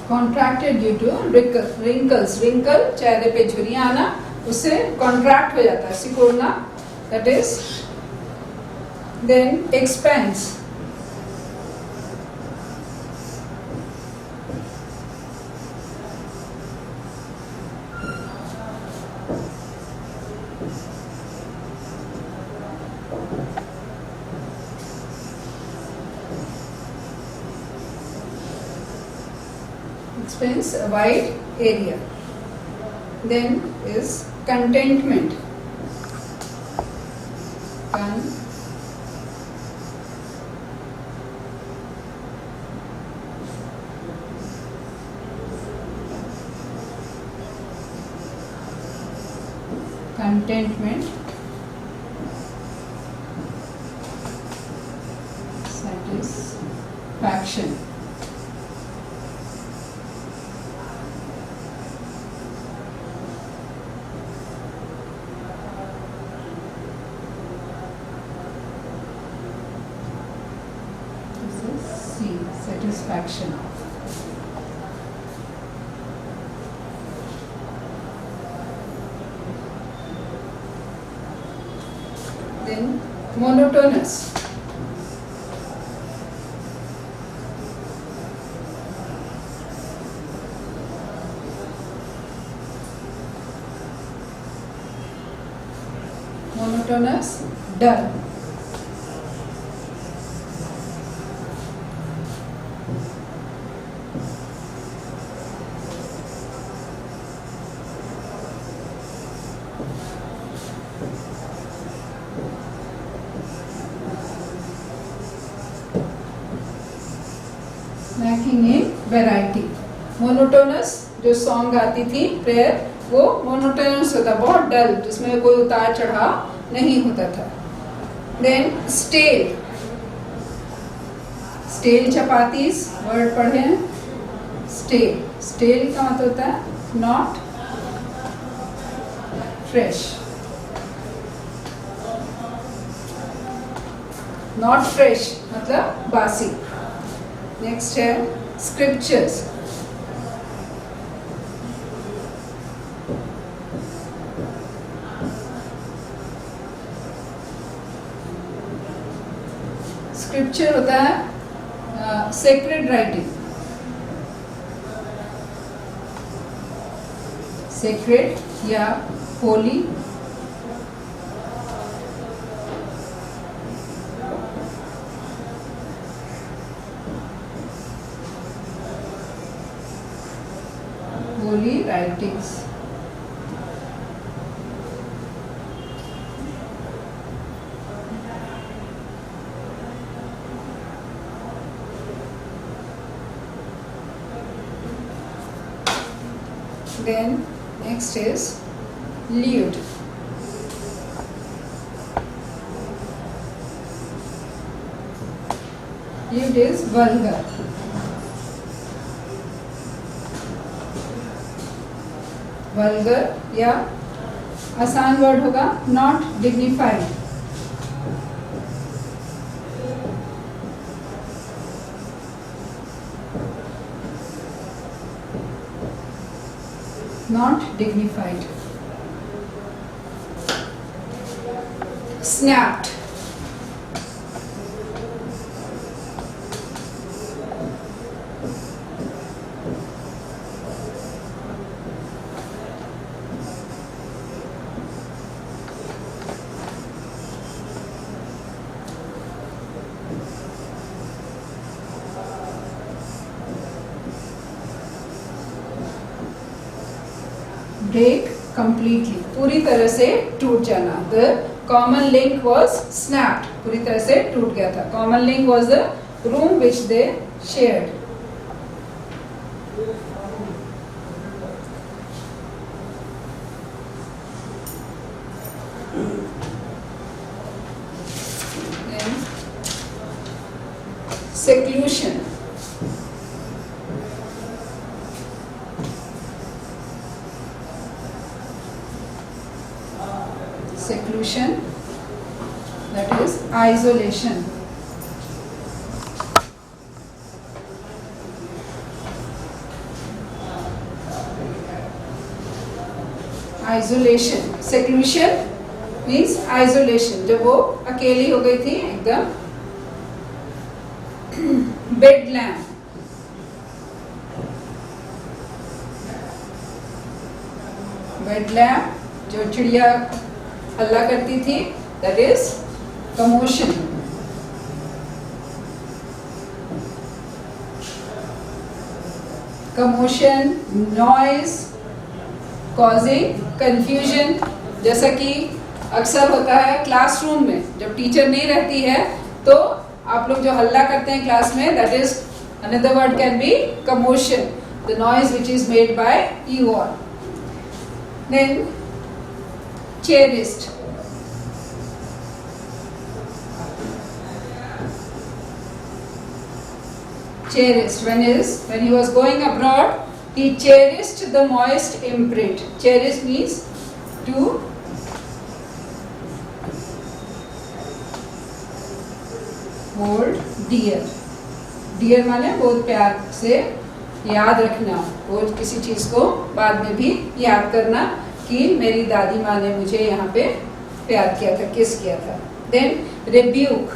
S1: Contracted due to wrinkles. Wrinkle, चेहरे पे झुर्रियाँ आना, उससे contract हो जाता है, सिकुड़ना. That is. Then expense. spans a wide area. Then is contentment. Contentment, satisfaction. This is C, satisfaction. Then monotonous. Monotonous, dull. Lacking in variety. Monotonous जो सॉन्ग गाती थी प्रेयर, वो मोनोटोनस होता, बहुत डल, जिसमें कोई उतार चढ़ाव नहीं होता था. Then stale. Stale chapatis word पढ़े हैं. स्टेल, स्टेल का मतलब होता है नॉट फ्रेश. नॉट फ्रेश मतलब बासी. नेक्स्ट है स्क्रिप्चर्स. स्क्रिप्चर होता है सेक्रेड राइटिंग. सेक्रेड या Holi. Holi writings. Then next is lewd. Lewd is vulgar. Vulgar या आसान वर्ड होगा not dignified. Not dignified. Snapped. Break completely, पूरी तरह से टूट जाना. The common link was snapped, पूरी तरह से टूट गया था. Common link was the room which they shared. Then seclusion. Seclusion, that is isolation. Isolation. Seclusion means isolation. जब वो अकेली हो गई थी एकदम. Bedlam. Bedlam जो चिड़िया हल्ला करती थी, that is commotion. commotion, noise, causing confusion. जैसा कि अक्सर होता है क्लासरूम में जब टीचर नहीं रहती है तो आप लोग जो हल्ला करते हैं क्लास में, that is another word can be commotion, the noise which is made by you all. Then cherished. Cherished. When he was going abroad, he cherished the moist imprint. Cherished means to hold dear. Dear माने बहुत प्यार से याद रखना, और किसी चीज को बाद में भी याद करना कि मेरी दादी माँ ने मुझे यहाँ पे प्यार किया था, किस किया था. Then rebuke.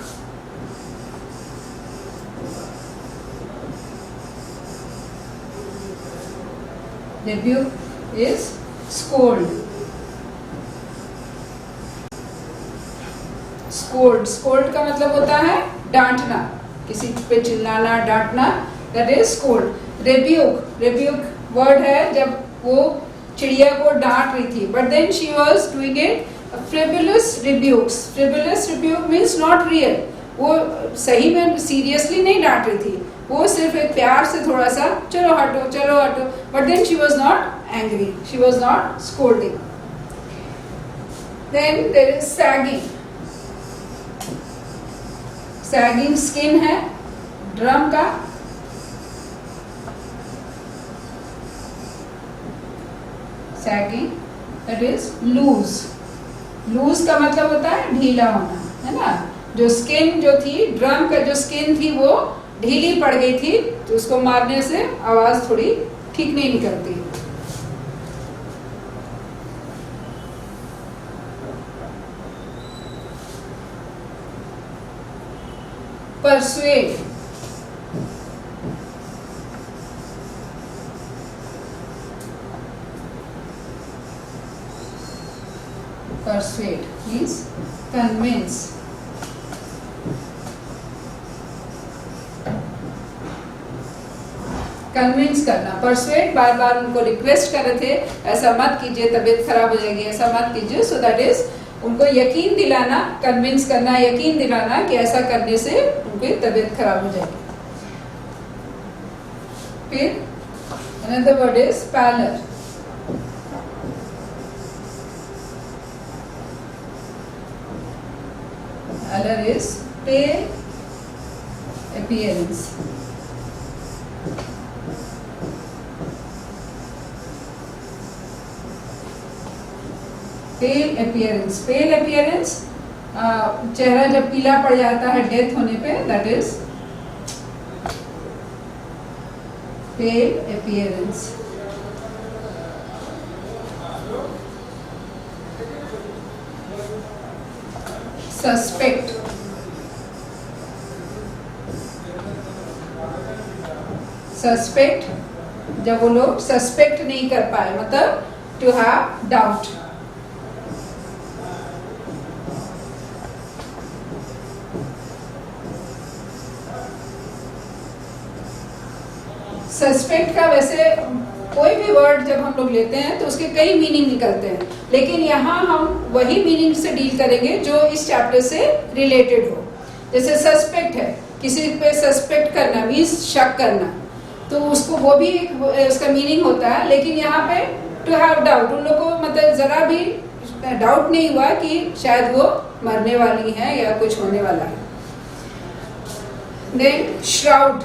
S1: Rebuke is scold. Scold का मतलब होता है डांटना, किसी पे चिल्लाना, डांटना, that is scold. Rebuke word है जब वो चिड़िया को डांट रही थी, but then she was doing it frivolous rebukes. Frivolous rebuke means not real. वो सही में सीरियसली नहीं डांट रही थी, वो सिर्फ एक प्यार से थोड़ा सा चलो हटो, but then she was not angry, she was not scolding. Then there is sagging. Sagging skin है ड्रम का. Sagging, that is loose. Loose का मतलब होता है ढीला होना, है ना. जो स्किन जो थी, ड्रम का जो स्किन थी वो ढीली पड़ गई थी, तो उसको मारने से आवाज थोड़ी ठीक नहीं निकलती. Persuade. Persuade means convince. Convince करना. परसुएट बार बार उनको रिक्वेस्ट कर रहे थे, ऐसा मत कीजिए, तबीयत खराब हो जाएगी, ऐसा मत कीजिए. सो दैट इज उनको यकीन दिलाना, कन्विंस करना, यकीन दिलाना कि ऐसा करने से उनकी तबीयत खराब हो जाएगी. फिर another word is pallor. Pallor is pale appearance. Pale appearance. Pale appearance, चेहरा जब पीला पड़ जाता है डेथ होने पे, that is pale appearance. Suspect. Suspect जब वो लोग सस्पेक्ट नहीं कर पाए, मतलब to have doubt. सस्पेक्ट का वैसे कोई भी वर्ड जब हम लोग लेते हैं तो उसके कई मीनिंग निकलते हैं, लेकिन यहाँ हम वही मीनिंग से डील करेंगे जो इस चैप्टर से रिलेटेड हो. जैसे सस्पेक्ट है, किसी पे सस्पेक्ट करना मीन्स शक करना, तो उसको वो भी उसका मीनिंग होता है. लेकिन यहाँ पे टू हैव डाउट, उन लोगों को मतलब जरा भी डाउट नहीं हुआ कि शायद वो मरने वाली है या कुछ होने वाला है. Then shroud.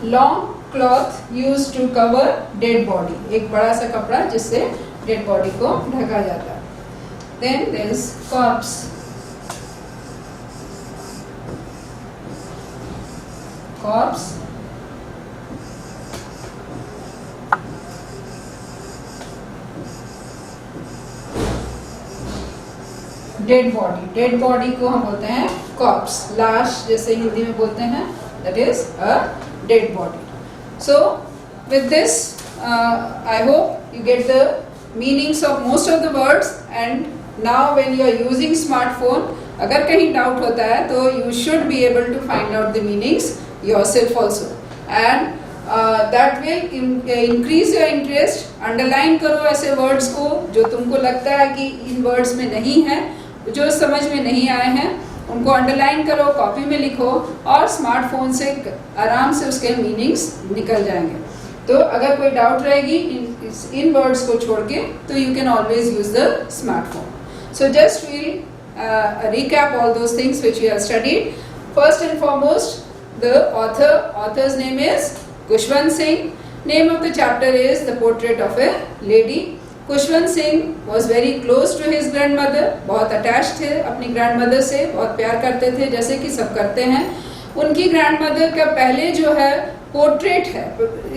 S1: Long cloth use to cover dead body. एक बड़ा सा कपड़ा जिससे डेड बॉडी को ढका जाता है. Then there is corpse. corpse, dead body, dead body को हम बोलते हैं कॉर्प्स, लाश जैसे हिंदी में बोलते हैं, that is a dead body. So with this I hope you get the meanings of most of the words. And now when you are using smartphone, अगर कहीं डाउट होता है तो you should be able to find out the meanings yourself also, and that will increase your interest. Underline करो ऐसे words को जो तुमको लगता है कि इन वर्ड्स में नहीं है, जो समझ में नहीं आए हैं, उनको अंडरलाइन करो, कॉपी में लिखो, और स्मार्टफोन से आराम से उसके मीनिंग्स निकल जाएंगे. तो अगर कोई डाउट रहेगी इन वर्ड्स को छोड़ के, तो you can always use the smartphone. So just we'll recap all those things which we have studied. First and foremost, the author's name is Khushwant Singh. Name of the chapter is The Portrait of a Lady. Khushwant Singh was very close to his grandmother. बहुत attached थे अपनी grandmother से, बहुत प्यार करते थे जैसे कि सब करते हैं. उनकी grandmother का पहले जो है portrait है,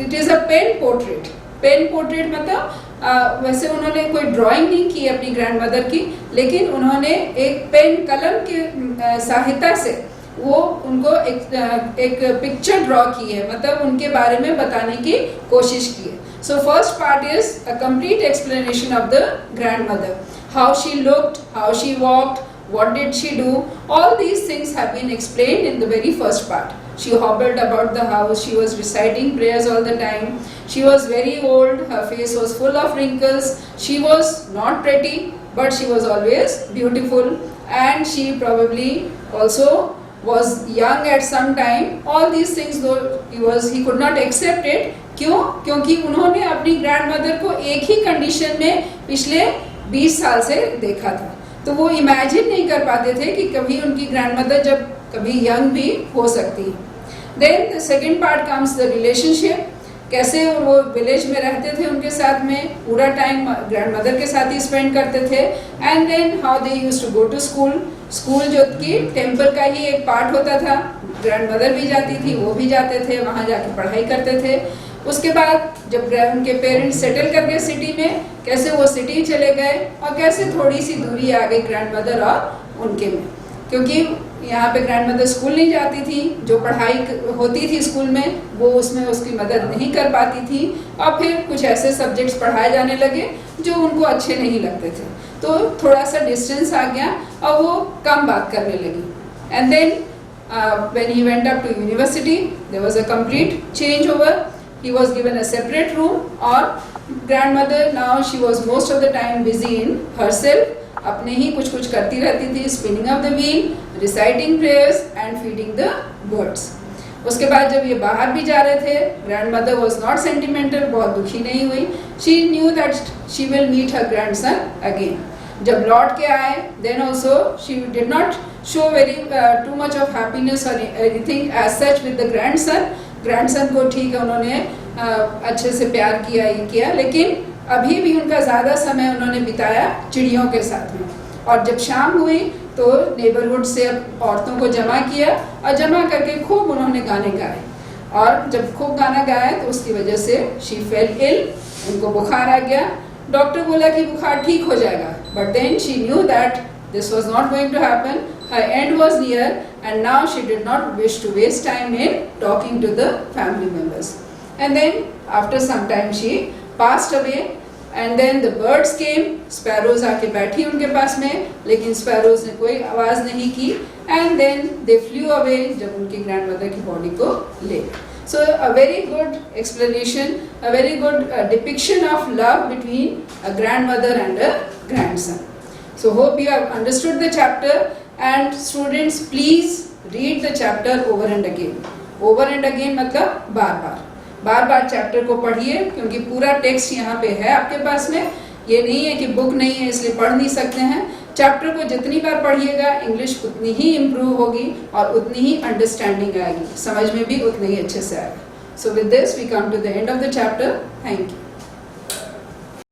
S1: it is a pen portrait. Pen portrait मतलब वैसे उन्होंने कोई ड्राइंग नहीं की अपनी ग्रैंडमदर की, लेकिन उन्होंने एक पेन कलम की सहायता से वो उनको एक पिक्चर ड्रॉ की है, मतलब उनके बारे में बताने की कोशिश की है. So first part is a complete explanation of the grandmother, how she looked, how she walked, what did she do. All these things have been explained in the very first part. She hobbled about the house, she was reciting prayers all the time, she was very old, her face was full of wrinkles, she was not pretty but she was always beautiful, and she probably also was young at some time. All these things though he could not accept it. क्यों? क्योंकि उन्होंने अपनी grandmother को एक ही condition में पिछले 20 साल से देखा था, तो वो इमेजिन नहीं कर पाते थे कि कभी उनकी ग्रैंडमदर जब कभी यंग भी हो सकती है. Then the second part comes the relationship, कैसे वो विलेज में रहते थे, उनके साथ में पूरा टाइम ग्रैंडमदर के साथ ही स्पेंड करते थे. And then how they used to go to school. School जो कि टेम्पल का ही एक पार्ट होता था, ग्रैंडमदर भी जाती थी, वो भी जाते थे, वहाँ जाके पढ़ाई करते थे. उसके बाद जब उनके पेरेंट्स सेटल कर गए सिटी में, कैसे वो सिटी चले गए और कैसे थोड़ी सी दूरी आ गई ग्रैंडमदर और उनके में, क्योंकि यहाँ पे ग्रैंडमदर स्कूल नहीं जाती थी, जो पढ़ाई होती थी स्कूल में वो उसमें उसकी मदद नहीं कर पाती थी, और फिर कुछ ऐसे सब्जेक्ट्स पढ़ाए जाने लगे जो उनको अच्छे नहीं लगते थे, तो थोड़ा सा डिस्टेंस आ गया और वो कम बात करने लगी. And then when he went up to university, there was a complete changeover. He was given a separate room, और grandmother now she was most of the time busy in herself, अपने ही कुछ कुछ करती रहती थी, spinning of the wheel, reciting prayers and feeding the birds. उसके बाद जब ये बाहर भी जा रहे थे, grandmother was not sentimental, बहुत दुखी नहीं हुई. She knew that she will meet her grandson again. जब लौट के आए, then also she did not show very too much of happiness or anything as such with the grandson. Grandson को ठीक है उन्होंने अच्छे से प्यार किया, ये किया, लेकिन अभी भी उनका ज़्यादा समय उन्होंने बिताया चिड़ियों के साथ में. और जब शाम हुई तो नेबरहुड से औरतों को जमा किया, और जमा करके खूब उन्होंने गाने गाए, और जब खूब गाना गाया तो उसकी वजह से शी फेल इल, उनको बुखार आ गया. डॉक्टर बोला कि बुखार ठीक हो जाएगा, but then she knew that this was not going to happen. Her end was near, and now she did not wish to waste time in talking to the family members. And then after some time she passed away, and then the birds came. Sparrows आके बैठी उनके पास में, लेकिन sparrows ने कोई आवाज़ नहीं की, and then they flew away जब उनकी grandmother की body को ले. So a very good explanation, a very good depiction of love between a grandmother and a grandson. So hope you have understood the chapter, and students please read the chapter over and again. Over and again मतलब बार बार chapter को पढ़िए, क्योंकि पूरा text यहाँ पे है आपके पास में. ये नहीं है कि बुक नहीं है इसलिए पढ़ नहीं सकते हैं. चैप्टर को जितनी बार पढ़िएगा इंग्लिश उतनी ही इम्प्रूव होगी और उतनी ही अंडरस्टैंडिंग आएगी, समझ में भी उतनी ही अच्छे से आएगा. So with this we come to the end of the chapter. Thank you.